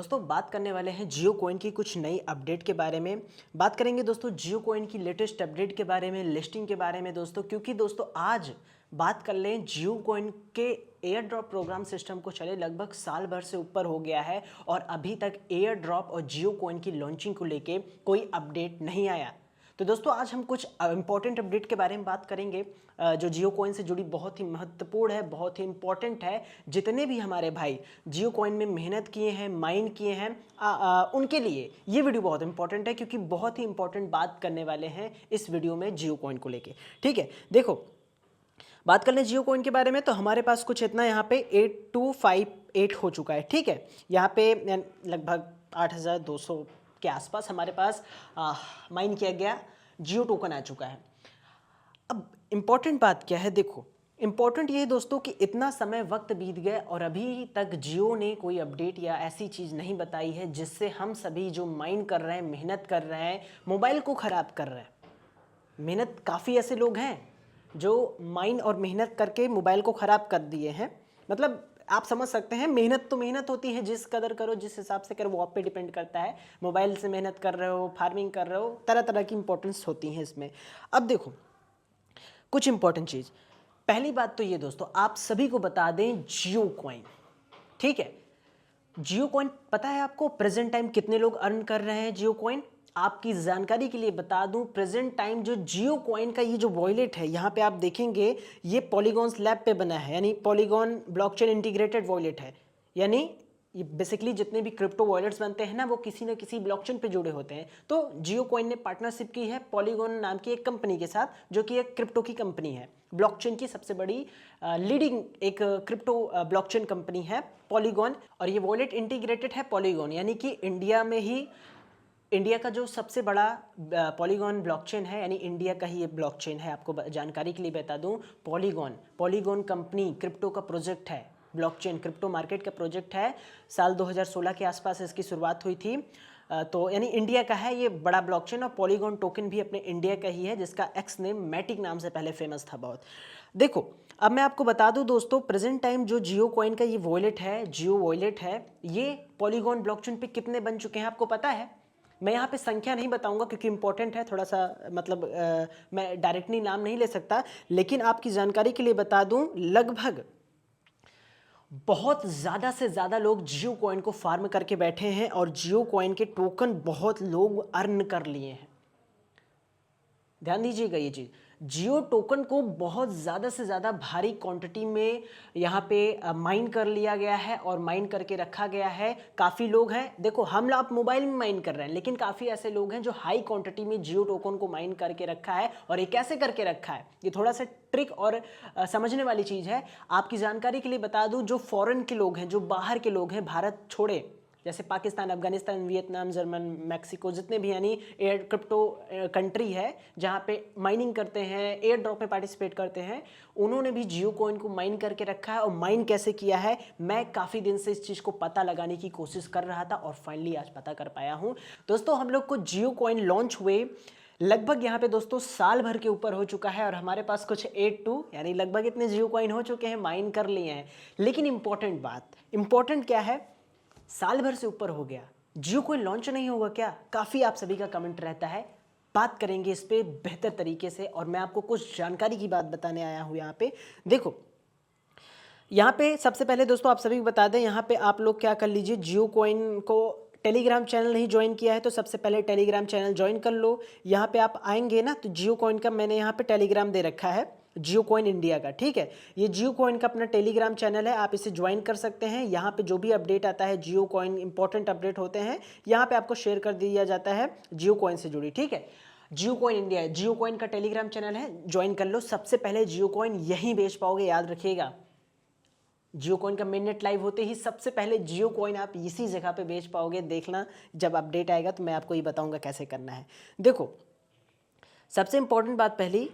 दोस्तों बात करने वाले हैं जियो कॉइन की कुछ नई अपडेट के बारे में। बात करेंगे दोस्तों जियो कॉइन की लेटेस्ट अपडेट के बारे में, लिस्टिंग के बारे में दोस्तों, क्योंकि दोस्तों आज बात कर लें जियो कॉइन के एयर ड्रॉप प्रोग्राम सिस्टम को चले लगभग साल भर से ऊपर हो गया है और अभी तक एयर ड्रॉप और जियो कॉइन की लॉन्चिंग को लेके कोई अपडेट नहीं आया। तो दोस्तों आज हम कुछ इंपॉर्टेंट अपडेट के बारे में बात करेंगे जो जियो कॉइन से जुड़ी बहुत ही महत्वपूर्ण है, बहुत ही इंपॉर्टेंट है। जितने भी हमारे भाई जियो कॉइन में मेहनत किए हैं, माइन किए हैं, उनके लिए ये वीडियो बहुत इंपॉर्टेंट है, क्योंकि बहुत ही इंपॉर्टेंट बात करने वाले हैं इस वीडियो में जियो कॉइन को लेके। ठीक है, देखो बात कर लें जियो कॉइन के बारे में तो हमारे पास कुछ इतना यहाँ पे 8258 हो चुका है। ठीक है, यहाँ पे लगभग 8200 के आसपास हमारे पास माइन किया गया जियो टोकन आ चुका है। अब इम्पॉर्टेंट बात क्या है, देखो इम्पॉर्टेंट ये दोस्तों कि इतना समय वक्त बीत गया और अभी तक जियो ने कोई अपडेट या ऐसी चीज़ नहीं बताई है जिससे हम सभी जो माइन कर रहे हैं, मेहनत कर रहे हैं, मोबाइल को ख़राब कर रहे हैं। मेहनत काफ़ी ऐसे लोग हैं जो माइन और मेहनत करके मोबाइल को ख़राब कर दिए हैं। मतलब आप समझ सकते हैं, मेहनत तो मेहनत होती है, जिस कदर करो, जिस हिसाब से करो वो आप पे डिपेंड करता है। मोबाइल से मेहनत कर रहे हो, फार्मिंग कर रहे हो, तरह तरह की इंपॉर्टेंस होती हैं इसमें। अब देखो कुछ इंपॉर्टेंट चीज़, पहली बात तो ये दोस्तों आप सभी को बता दें जियो कॉइन, ठीक है, जियो कॉइन पता है आपको प्रेजेंट टाइम कितने लोग अर्न कर रहे हैं जियो कॉइन? आपकी जानकारी के लिए बता दूं, प्रेजेंट टाइम जो जियो कॉइन का ये जो वॉलेट है, यहाँ पे आप देखेंगे ये पॉलीगॉन लैब पे बना है, यानी पॉलीगॉन ब्लॉकचेन इंटीग्रेटेड वॉलेट है। यानी ये बेसिकली जितने भी क्रिप्टो वॉलेट्स बनते हैं ना, वो किसी न किसी ब्लॉकचेन पे जुड़े होते हैं। तो जियो कॉइन ने पार्टनरशिप की है पॉलीगॉन नाम की एक कंपनी के साथ, जो कि एक क्रिप्टो की कंपनी है, ब्लॉकचेन की सबसे बड़ी लीडिंग एक क्रिप्टो ब्लॉकचेन कंपनी है पॉलीगॉन। और ये वॉलेट इंटीग्रेटेड है पॉलीगॉन, यानी कि इंडिया में ही इंडिया का जो सबसे बड़ा पॉलीगॉन ब्लॉकचेन है, यानी इंडिया का ही ये ब्लॉकचेन है। आपको जानकारी के लिए बता दूं, पॉलीगॉन कंपनी क्रिप्टो का प्रोजेक्ट है, ब्लॉकचेन क्रिप्टो मार्केट का प्रोजेक्ट है। साल 2016 के आसपास इसकी शुरुआत हुई थी। तो यानी इंडिया का है ये बड़ा ब्लॉकचेन, और पॉलीगॉन टोकन भी अपने इंडिया का ही है, जिसका एक्स नेम मैटिक नाम से पहले फेमस था बहुत। देखो अब मैं आपको बता दूं दोस्तों, प्रेजेंट टाइम जो जियो कॉइन का ये वॉलेट है, जियो वॉलेट है, ये पॉलीगॉन ब्लॉकचेन पे कितने बन चुके हैं आपको पता है? मैं यहाँ पे संख्या नहीं बताऊंगा क्योंकि इंपॉर्टेंट है थोड़ा सा, मतलब मैं डायरेक्टली नाम नहीं ले सकता, लेकिन आपकी जानकारी के लिए बता दूं लगभग बहुत ज़्यादा से ज़्यादा लोग जियो कॉइन को फार्म करके बैठे हैं और जियो कॉइन के टोकन बहुत लोग अर्न कर लिए हैं। ध्यान दीजिएगा ये चीज़, जियो टोकन को बहुत ज़्यादा से ज़्यादा भारी क्वांटिटी में यहाँ पे माइन कर लिया गया है और माइन करके रखा गया है। काफ़ी लोग हैं, देखो हम आप मोबाइल में माइन कर रहे हैं, लेकिन काफ़ी ऐसे लोग हैं जो हाई क्वांटिटी में जियो टोकन को माइन करके रखा है। और ये कैसे करके रखा है, ये थोड़ा सा ट्रिक और समझने वाली चीज़ है। आपकी जानकारी के लिए बता दूँ, जो फॉरेन के लोग हैं, जो बाहर के लोग हैं, भारत छोड़े, जैसे Pakistan, Afghanistan, Vietnam, German, Mexico, जितने भी यानी एयर क्रिप्टो कंट्री है जहाँ पे माइनिंग करते हैं, एयर ड्रॉप में पार्टिसिपेट करते हैं, उन्होंने भी जियो कॉइन को माइन करके रखा है। और माइन कैसे किया है, मैं काफ़ी दिन से इस चीज़ को पता लगाने की कोशिश कर रहा था और फाइनली आज पता कर पाया हूँ। दोस्तों हम लोग को जियो कॉइन लॉन्च हुए लगभग यहाँ पे दोस्तों साल भर के ऊपर हो चुका है और हमारे पास कुछ 82 यानी लगभग इतने जियो कॉइन हो चुके हैं, माइन कर लिए हैं। लेकिन इंपॉर्टेंट क्या है, साल भर से ऊपर हो गया, जियो कोई लॉन्च नहीं होगा क्या? काफ़ी आप सभी का कमेंट रहता है। बात करेंगे इस पे बेहतर तरीके से और मैं आपको कुछ जानकारी की बात बताने आया हूँ यहाँ पे। देखो यहाँ पे सबसे पहले दोस्तों आप सभी को बता दें, यहाँ पे आप लोग क्या कर लीजिए, जियो कॉइन को टेलीग्राम चैनल नहीं ज्वाइन किया है तो सबसे पहले टेलीग्राम चैनल ज्वाइन कर लो। यहाँ पे आप आएंगे ना तो जियो कॉइन का मैंने यहाँ पे टेलीग्राम दे रखा है, जियो कॉइन इंडिया का, ठीक है। ये जियो कॉइन का अपना टेलीग्राम चैनल है, आप इसे ज्वाइन कर सकते हैं। यहाँ पे जो भी अपडेट आता है, जियो कॉइन इंपॉर्टेंट अपडेट होते हैं, यहाँ पे आपको शेयर कर दिया जाता है जियो कॉइन से जुड़ी, ठीक है। जियो कॉइन इंडिया, जियो कॉइन का टेलीग्राम चैनल है, ज्वाइन कर लो। सबसे पहले जियो कॉइन यहीं बेच पाओगे, याद रखिएगा। जियो कॉइन का मेन नेट लाइव होते ही सबसे पहले जियो कॉइन आप इसी जगह पे बेच पाओगे। देखना जब अपडेट आएगा तो मैं आपको ये बताऊंगा कैसे करना है। देखो सबसे इंपॉर्टेंट बात पहली,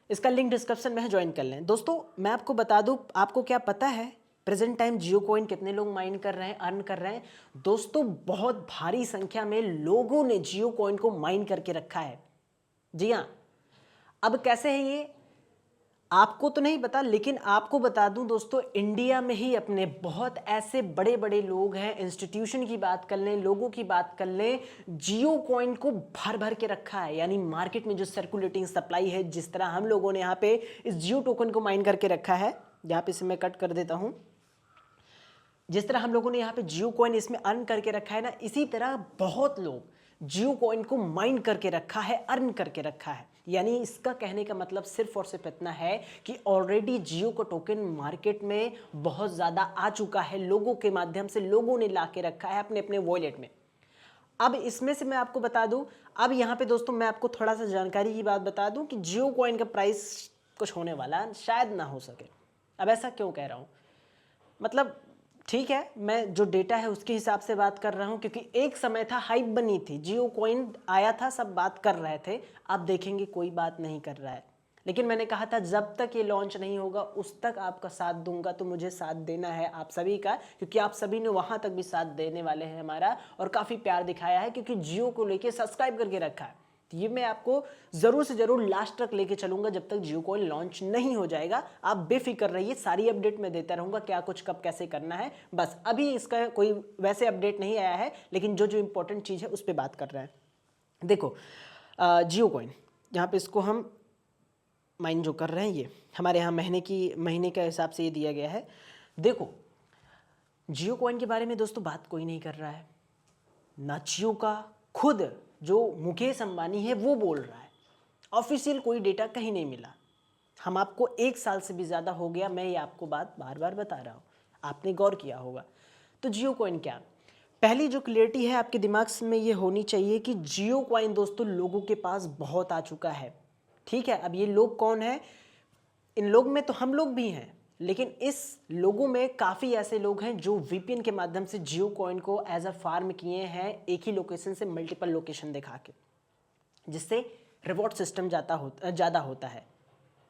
इसका लिंक डिस्क्रिप्शन में है, ज्वाइन कर लें। दोस्तों मैं आपको बता दूं, आपको क्या पता है प्रेजेंट टाइम जियो कॉइन कितने लोग माइन कर रहे हैं, अर्न कर रहे हैं? दोस्तों बहुत भारी संख्या में लोगों ने जियो कॉइन को माइन करके रखा है। जी हाँ, अब कैसे है ये, आपको तो नहीं पता, लेकिन आपको बता दूं दोस्तों, इंडिया में ही अपने बहुत ऐसे बड़े बड़े लोग हैं, इंस्टीट्यूशन की बात कर लें, लोगों की बात कर लें, जियो कॉइन को भर भर के रखा है। यानी मार्केट में जो सर्कुलेटिंग सप्लाई है, जिस तरह हम लोगों ने यहाँ पे इस जियो टोकन को माइन करके रखा है, यहाँ पे इसे मैं कट कर देता हूँ, जिस तरह हम लोगों ने यहाँ पे जियो कॉइन इसमें अर्न करके रखा है ना, इसी तरह बहुत लोग जियो कॉइन को माइन करके रखा है, अर्न करके रखा है। यानी इसका कहने का मतलब सिर्फ और सिर्फ इतना है कि ऑलरेडी जियो का टोकन मार्केट में बहुत ज़्यादा आ चुका है, लोगों के माध्यम से लोगों ने ला के रखा है अपने अपने वॉलेट में। अब इसमें से मैं आपको बता दूं, अब यहाँ पे दोस्तों मैं आपको थोड़ा सा जानकारी की बात बता दूं कि जियो कॉइन का प्राइस कुछ होने वाला शायद ना हो सके। अब ऐसा क्यों कह रहा हूँ, मतलब ठीक है, मैं जो डेटा है उसके हिसाब से बात कर रहा हूं, क्योंकि एक समय था, हाइप बनी थी, जियो कॉइन आया था, सब बात कर रहे थे। अब देखेंगे कोई बात नहीं कर रहा है, लेकिन मैंने कहा था जब तक ये लॉन्च नहीं होगा उस तक आपका साथ दूंगा। तो मुझे साथ देना है आप सभी का, क्योंकि आप सभी ने वहां तक भी साथ देने वाले हैं हमारा, और काफ़ी प्यार दिखाया है, क्योंकि जियो को लेके सब्सक्राइब करके रखा है। तो ये मैं आपको ज़रूर से ज़रूर लास्ट तक लेके चलूंगा, जब तक जियो कॉइन लॉन्च नहीं हो जाएगा। आप बेफिक्र रहिए, सारी अपडेट मैं देता रहूंगा, क्या कुछ कब कैसे करना है। बस अभी इसका कोई वैसे अपडेट नहीं आया है, लेकिन जो जो इंपॉर्टेंट चीज़ है उस पर बात कर रहे हैं। देखो जियो कॉइन, यहाँ पे इसको हम माइन जो कर रहे हैं, ये हमारे यहाँ महीने के हिसाब से ये दिया गया है। देखो जियो कॉइन के बारे में दोस्तों बात कोई नहीं कर रहा है, ना जियो का खुद जो मुकेश अंबानी है वो बोल रहा है, ऑफिशियल कोई डेटा कहीं नहीं मिला। हम आपको 1 साल से भी ज़्यादा हो गया, मैं ये आपको बात बार बार बता रहा हूँ, आपने गौर किया होगा। तो जियो कॉइन क्या, पहली जो क्लियरिटी है आपके दिमाग में ये होनी चाहिए कि जियो कॉइन दोस्तों लोगों के पास बहुत आ चुका है। ठीक है, अब ये लोग कौन है, इन लोग में तो हम लोग भी हैं, लेकिन इस लोगों में काफ़ी ऐसे लोग हैं जो वीपीएन के माध्यम से जियो कॉइन को एज अ फार्म किए हैं, एक ही लोकेशन से मल्टीपल लोकेशन दिखा के, जिससे रिवॉर्ड सिस्टम ज़्यादा होता है।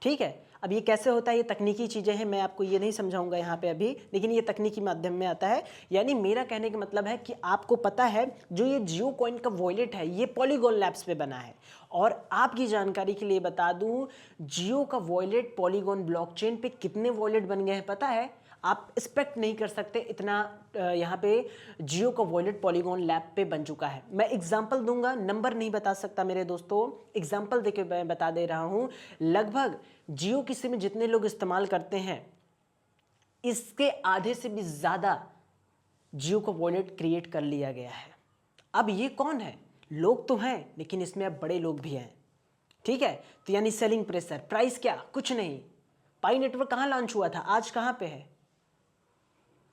ठीक है, अब ये कैसे होता है, ये तकनीकी चीज़ें हैं, मैं आपको ये नहीं समझाऊंगा यहाँ पे अभी, लेकिन ये तकनीकी माध्यम में आता है। यानी मेरा कहने का मतलब है कि आपको पता है जो ये जियो कॉइन का वॉलेट है ये पॉलीगॉन लैब्स पे बना है, और आपकी जानकारी के लिए बता दूं, जियो का वॉलेट पॉलीगॉन ब्लॉकचेन पे कितने वॉलेट बन गए हैं पता है, आप एक्सपेक्ट नहीं कर सकते इतना यहाँ पे जियो का वॉलेट पॉलीगॉन लैब पे बन चुका है। मैं एग्जांपल दूंगा, नंबर नहीं बता सकता मेरे दोस्तों, एग्जांपल देके मैं बता दे रहा हूँ। लगभग जियो की सिम जितने लोग इस्तेमाल करते हैं, इसके आधे से भी ज़्यादा जियो का वॉलेट क्रिएट कर लिया गया है। अब ये कौन है, लोग तो हैं, लेकिन इसमें अब बड़े लोग भी हैं। ठीक है, तो यानी सेलिंग प्रेशर, प्राइस क्या, कुछ नहीं। पाई नेटवर्क कहाँ लॉन्च हुआ था, आज कहाँ पे है,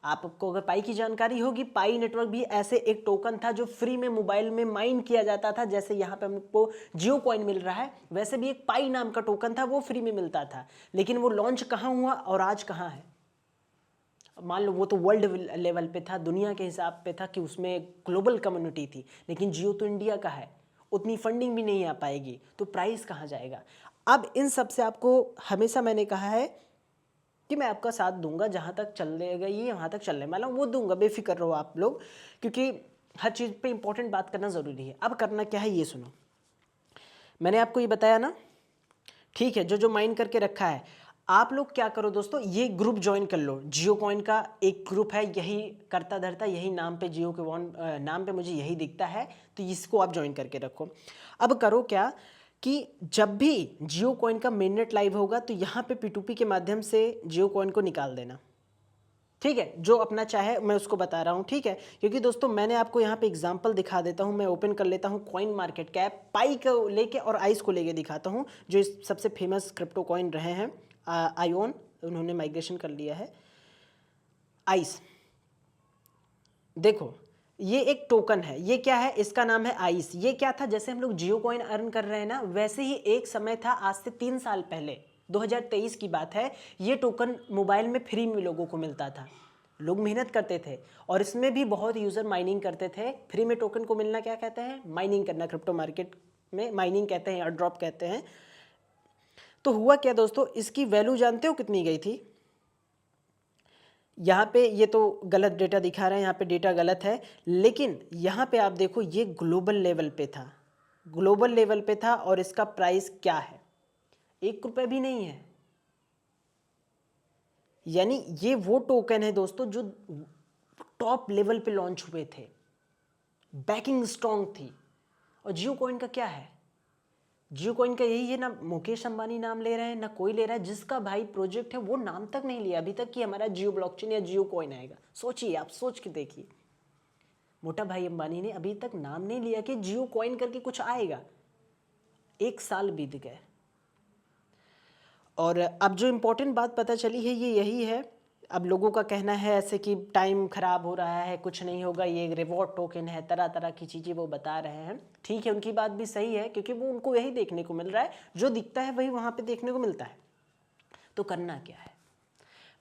आपको अगर पाई की जानकारी होगी, पाई नेटवर्क भी ऐसे एक टोकन था जो फ्री में मोबाइल में माइन किया जाता था, जैसे यहाँ पे हमको जियो कॉइन मिल रहा है, वैसे भी एक पाई नाम का टोकन था, वो फ्री में मिलता था। लेकिन वो लॉन्च कहाँ हुआ और आज कहाँ है, मान लो वो तो वर्ल्ड लेवल पे था, दुनिया के हिसाब पे था कि उसमें ग्लोबल कम्युनिटी थी, लेकिन जियो तो इंडिया का है, उतनी फंडिंग भी नहीं आ पाएगी, तो प्राइस कहाँ जाएगा। अब इन सब से आपको हमेशा मैंने कहा है कि मैं आपका साथ दूंगा, जहाँ तक चलेगा ये वहाँ तक चलने वाला हूँ वो दूंगा, बेफिक्र रहो आप लोग, क्योंकि हर चीज़ पे इंपॉर्टेंट बात करना ज़रूरी है। अब करना क्या है ये सुनो, मैंने आपको ये बताया ना, ठीक है, जो जो माइन करके रखा है, आप लोग क्या करो दोस्तों, ये ग्रुप ज्वाइन कर लो, जियो कॉइन का एक ग्रुप है, यही करता धरता यही नाम पे, जियो के नाम पे मुझे यही दिखता है, तो इसको आप ज्वाइन करके रखो। अब करो क्या कि जब भी जियो कॉइन का मेननेट लाइव होगा तो यहाँ पे P2P के माध्यम से जियो कॉइन को निकाल देना। ठीक है, जो अपना चाहे मैं उसको बता रहा हूँ, ठीक है, क्योंकि दोस्तों मैंने आपको यहाँ पे एग्जांपल दिखा देता हूँ, मैं ओपन कर लेता हूँ कॉइन मार्केट कैप, पाई को लेके और आइस को लेके दिखाता हूँ, जो इस सबसे फेमस क्रिप्टो कॉइन रहे हैं। आयोन उन्होंने माइग्रेशन कर लिया है, आइस देखो ये एक टोकन है, ये क्या है, इसका नाम है आइस। ये क्या था, जैसे हम लोग जियो कॉइन अर्न कर रहे हैं ना, वैसे ही एक समय था, आज से 3 साल पहले 2023 की बात है, ये टोकन मोबाइल में फ्री में लोगों को मिलता था, लोग मेहनत करते थे और इसमें भी बहुत यूज़र माइनिंग करते थे। फ्री में टोकन को मिलना क्या कहते हैं, माइनिंग करना, क्रिप्टो मार्केट में माइनिंग कहते हैं, एयर ड्रॉप कहते हैं। तो हुआ क्या दोस्तों, इसकी वैल्यू जानते हो कितनी गई थी, यहाँ पे ये तो गलत डेटा दिखा रहे हैं, यहाँ पे डेटा गलत है, लेकिन यहाँ पे आप देखो ये ग्लोबल लेवल पे था, ग्लोबल लेवल पे था, और इसका प्राइस क्या है, 1 रुपये भी नहीं है। यानी ये वो टोकन है दोस्तों जो टॉप लेवल पे लॉन्च हुए थे, बैकिंग स्ट्रॉन्ग थी। और जियो कॉइन का क्या है, जियो कॉइन का यही है ना, मुकेश अंबानी नाम ले रहे हैं ना कोई ले रहा है, जिसका भाई प्रोजेक्ट है वो नाम तक नहीं लिया अभी तक कि हमारा जियो ब्लॉकचेन या जियो कॉइन आएगा। सोचिए, आप सोच के देखिए, मोटा भाई अंबानी ने अभी तक नाम नहीं लिया कि जियो कॉइन करके कुछ आएगा। 1 साल बीत गए और अब जो इम्पोर्टेंट बात पता चली है ये यही है। अब लोगों का कहना है ऐसे कि टाइम ख़राब हो रहा है, कुछ नहीं होगा, ये एक रिवॉर्ड टोकन है, तरह तरह की चीज़ें वो बता रहे हैं। ठीक है, उनकी बात भी सही है क्योंकि वो उनको यही देखने को मिल रहा है, जो दिखता है वही वहाँ पे देखने को मिलता है। तो करना क्या है,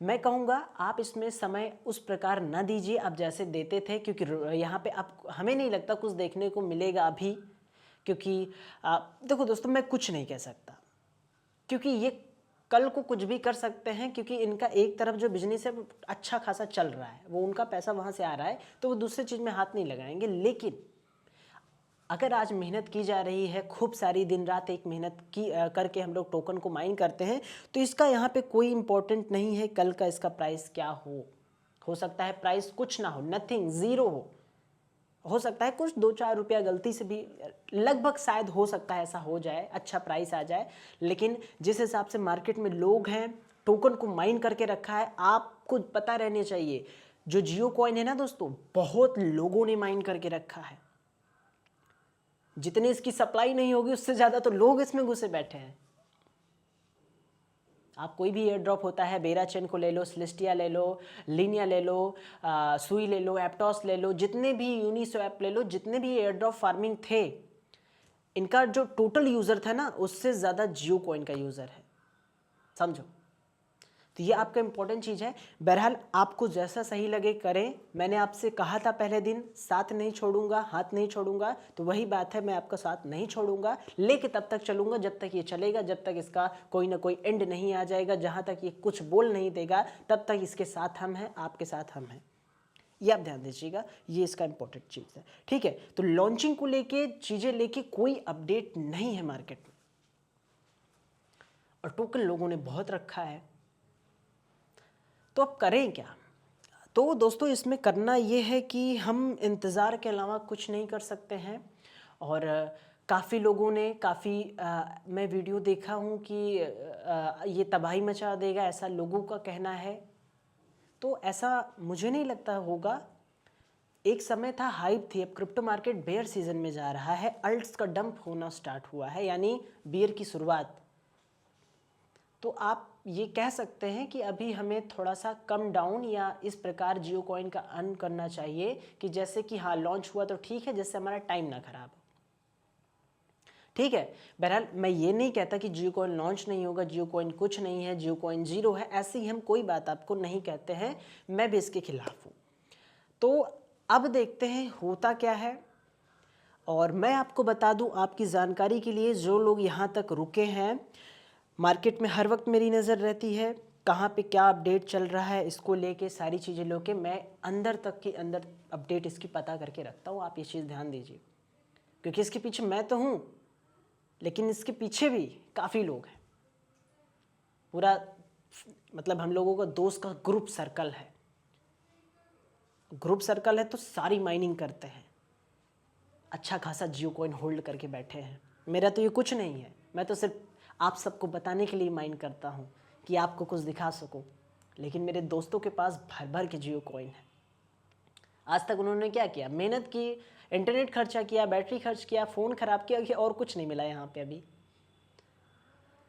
मैं कहूँगा आप इसमें समय उस प्रकार न दीजिए आप जैसे देते थे, क्योंकि यहाँ पे आप, हमें नहीं लगता कुछ देखने को मिलेगा अभी। क्योंकि देखो दोस्तों, मैं कुछ नहीं कह सकता क्योंकि ये कल को कुछ भी कर सकते हैं, क्योंकि इनका एक तरफ जो बिजनेस है वो अच्छा खासा चल रहा है, वो उनका पैसा वहाँ से आ रहा है, तो वो दूसरी चीज़ में हाथ नहीं लगाएंगे। लेकिन अगर आज मेहनत की जा रही है, खूब सारी दिन रात एक मेहनत की करके हम लोग टोकन को माइन करते हैं, तो इसका यहाँ पे कोई इम्पोर्टेंट नहीं है कल का इसका प्राइस क्या हो सकता है प्राइस कुछ ना हो, नथिंग, ज़ीरो हो सकता है कुछ 2-4 रुपया गलती से भी, लगभग शायद हो सकता है ऐसा हो जाए, अच्छा प्राइस आ जाए। लेकिन जिस हिसाब से मार्केट में लोग हैं, टोकन को माइन करके रखा है, आपको पता रहने चाहिए जो जियो कॉइन है ना दोस्तों, बहुत लोगों ने माइन करके रखा है। जितनी इसकी सप्लाई नहीं होगी उससे ज़्यादा तो लोग इसमें घुसे बैठे हैं। आप कोई भी एयर ड्रॉप होता है, बेरा चेन को ले लो, सिलेस्टिया ले लो, लीनिया ले लो, सुई ले लो, एप्टॉस ले लो, जितने भी यूनिस्वैप ले लो, जितने भी एयर ड्रॉप फार्मिंग थे, इनका जो टोटल यूज़र था ना उससे ज़्यादा जियो कॉइन का यूज़र है, समझो। तो ये आपका इंपॉर्टेंट चीज़ है। बहरहाल आपको जैसा सही लगे करें। मैंने आपसे कहा था पहले दिन, साथ नहीं छोड़ूंगा, हाथ नहीं छोड़ूंगा, तो वही बात है, मैं आपका साथ नहीं छोड़ूंगा, लेके तब तक चलूंगा जब तक ये चलेगा, जब तक इसका कोई ना कोई एंड नहीं आ जाएगा, जहाँ तक ये कुछ बोल नहीं देगा तब तक इसके साथ हम हैं, आपके साथ हम हैं। ये आप ध्यान दीजिएगा, ये इसका इंपॉर्टेंट चीज़ है। ठीक है, तो लॉन्चिंग को लेके, चीज़ें लेके कोई अपडेट नहीं है मार्केट में, और टोकन लोगों ने बहुत रखा है, तो अब करें क्या। तो दोस्तों इसमें करना ये है कि हम इंतज़ार के अलावा कुछ नहीं कर सकते हैं। और काफ़ी लोगों ने मैं वीडियो देखा हूँ कि ये तबाही मचा देगा, ऐसा लोगों का कहना है। तो ऐसा मुझे नहीं लगता होगा। एक समय था, हाइप थी, अब क्रिप्टो मार्केट बेयर सीजन में जा रहा है, अल्ट्स का डंप होना स्टार्ट हुआ है, यानी बियर की शुरुआत। तो आप ये कह सकते हैं कि अभी हमें थोड़ा सा कम डाउन या इस प्रकार जियो कॉइन का अर्न करना चाहिए कि जैसे कि हाँ लॉन्च हुआ तो ठीक है, जिससे हमारा टाइम ना खराब हो। ठीक है, बहरहाल मैं ये नहीं कहता कि जियो कॉइन लॉन्च नहीं होगा, जियो कॉइन कुछ नहीं है, जियो कॉइन ज़ीरो है, ऐसी हम कोई बात आपको नहीं कहते हैं, मैं भी इसके खिलाफ हूँ। तो अब देखते हैं होता क्या है। और मैं आपको बता दूँ आपकी जानकारी के लिए, जो लोग यहाँ तक रुके हैं, मार्केट में हर वक्त मेरी नज़र रहती है, कहाँ पे क्या अपडेट चल रहा है, इसको लेके सारी चीज़ें लेके मैं अंदर तक के अंदर अपडेट इसकी पता करके रखता हूँ। आप ये चीज़ ध्यान दीजिए, क्योंकि इसके पीछे मैं तो हूँ, लेकिन इसके पीछे भी काफ़ी लोग हैं। पूरा मतलब हम लोगों का दोस्त का ग्रुप सर्कल है, ग्रुप सर्कल है, तो सारी माइनिंग करते हैं, अच्छा खासा जियो कॉइन होल्ड करके बैठे हैं। मेरा तो ये कुछ नहीं है, मैं तो सिर्फ आप सबको बताने के लिए माइन करता हूँ कि आपको कुछ दिखा सकूँ। लेकिन मेरे दोस्तों के पास भर भर के जियो कॉइन है। आज तक उन्होंने क्या किया, मेहनत की, इंटरनेट खर्चा किया, बैटरी खर्च किया, फ़ोन ख़राब किया, और कुछ नहीं मिला यहाँ पे अभी।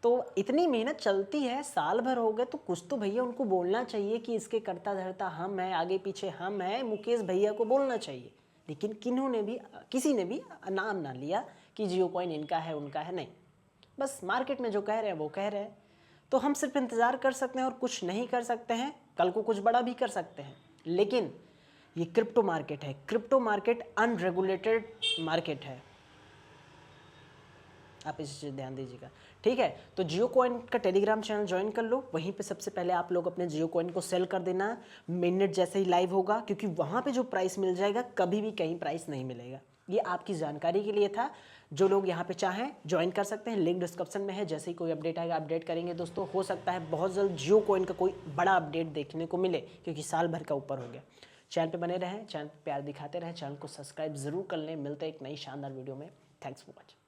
तो इतनी मेहनत चलती है, साल भर हो गए, तो कुछ तो भैया उनको बोलना चाहिए कि इसके करता धरता हम हैं, आगे पीछे हम हैं, मुकेश भैया को बोलना चाहिए। लेकिन किसी ने भी नाम ना लिया कि जियो कॉइन इनका है उनका है, नहीं, बस मार्केट में जो कह रहे हैं वो कह रहे हैं। तो हम सिर्फ इंतज़ार कर सकते हैं और कुछ नहीं कर सकते हैं। कल को कुछ बड़ा भी कर सकते हैं, लेकिन ये क्रिप्टो मार्केट है, क्रिप्टो मार्केट अनरेगुलेटेड मार्केट है, आप इस चीज़ ध्यान दीजिएगा। ठीक है, तो जियो कॉइन का टेलीग्राम चैनल ज्वाइन कर लो, वहीं पे सबसे पहले आप लोग अपने जियो कॉइन को सेल कर देना, मिनट जैसे ही लाइव होगा, क्योंकि वहाँ पे जो प्राइस मिल जाएगा कभी भी कहीं प्राइस नहीं मिलेगा। ये आपकी जानकारी के लिए था। जो लोग यहाँ पे चाहें ज्वाइन कर सकते हैं, लिंक डिस्क्रिप्शन में है। जैसे ही कोई अपडेट आएगा अपडेट करेंगे दोस्तों। हो सकता है बहुत जल्द जियो कॉइन का कोई बड़ा अपडेट देखने को मिले, क्योंकि साल भर का ऊपर हो गया। चैनल पे बने रहें, चैनल पे प्यार दिखाते रहें, चैनल को सब्सक्राइब जरूर कर लें। मिलते हैं एक नई शानदार वीडियो में। Thanks for watching.